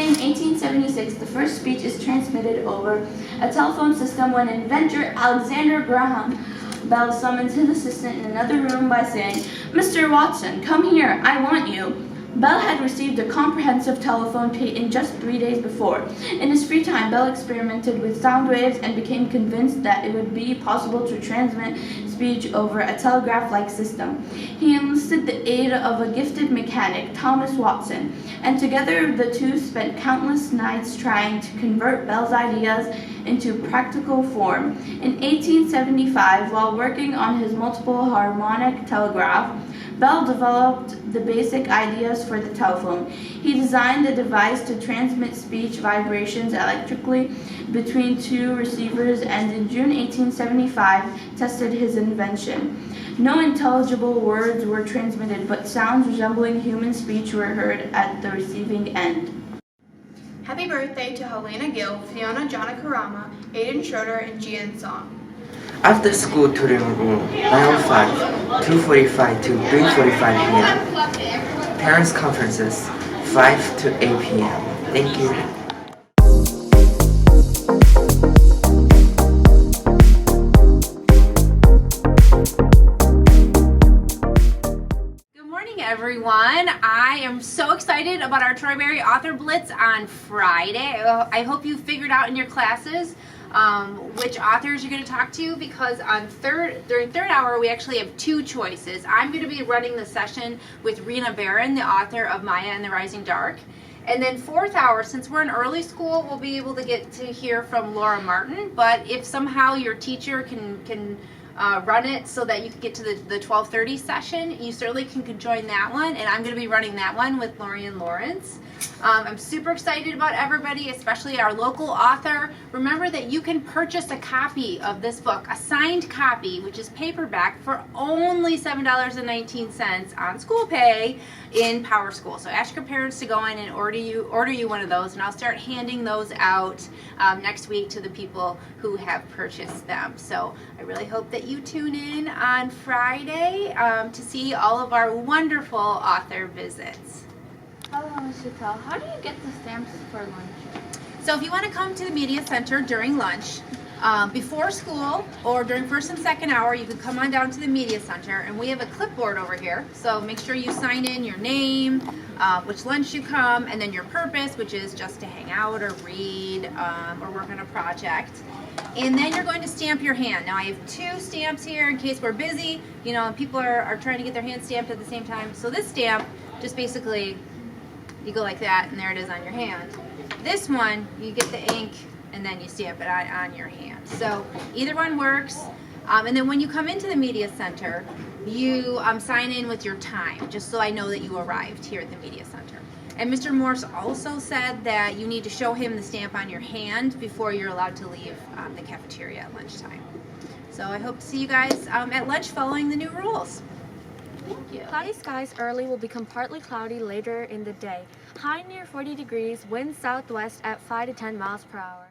Tuesday in 1876, the first speech is transmitted over a telephone system when inventor Alexander Graham Bell summons his assistant in another room by saying, "Mr. Watson, come here, I want you." Bell had received a comprehensive telephone patent just 3 days before. In his free time, Bell experimented with sound waves and became convinced that it would be possible to transmit speech over a telegraph-like system. He enlisted the aid of a gifted mechanic, Thomas Watson, and together the two spent countless nights trying to convert Bell's ideas into practical form. In 1875, while working on his multiple harmonic telegraph, Bell developed the basic ideas for the telephone. He designed a device to transmit speech vibrations electrically between two receivers and in June 1875 tested his invention. No intelligible words were transmitted, but sounds resembling human speech were heard at the receiving end. Happy birthday to Helena Gill, Fiona Janakarama, Aiden Schroeder, and Jian Song. After school tutoring room 9:05, 2:45 to 3:45 p.m. Parents conferences 5 to 8 p.m. Thank you. Good morning, everyone. I am so excited about our Troy Berry Author Blitz on Friday. I hope you figured out in your classes which authors you're going to talk to, because during third hour we actually have two choices. I'm going to be running the session with Rena Barron, the author of Maya and the Rising Dark. And then fourth hour, since we're in early school, we'll be able to get to hear from Laura Martin. But if somehow your teacher can run it so that you can get to the 12:30 session, you certainly can join that one, and I'm going to be running that one with Lorian Lawrence. I'm super excited about everybody, especially our local author. Remember that you can purchase a copy of this book, a signed copy, which is paperback, for only $7.19 on school pay in Power School. So ask your parents to go in and order you one of those, and I'll start handing those out next week to the people who have purchased them. So I really hope that you tune in on Friday to see all of our wonderful author visits. Hello, Ms. Chappelle. How do you get the stamps for lunch? So if you want to come to the Media Center during lunch, before school or during first and second hour, you can come on down to the Media Center, and we have a clipboard over here. So make sure you sign in your name, which lunch you come, and then your purpose, which is just to hang out or read or work on a project. And then you're going to stamp your hand. Now I have two stamps here in case we're busy, and people are trying to get their hand stamped at the same time. So this stamp, just basically, you go like that, and there it is on your hand. This one, you get the ink, and then you stamp it on your hand. So either one works. And then when you come into the Media Center, you sign in with your time, just so I know that you arrived here at the Media Center. And Mr. Morse also said that you need to show him the stamp on your hand before you're allowed to leave the cafeteria at lunchtime. So I hope to see you guys at lunch following the new rules. Thank you. Cloudy skies early will become partly cloudy later in the day. High near 40 degrees, wind southwest at 5 to 10 miles per hour.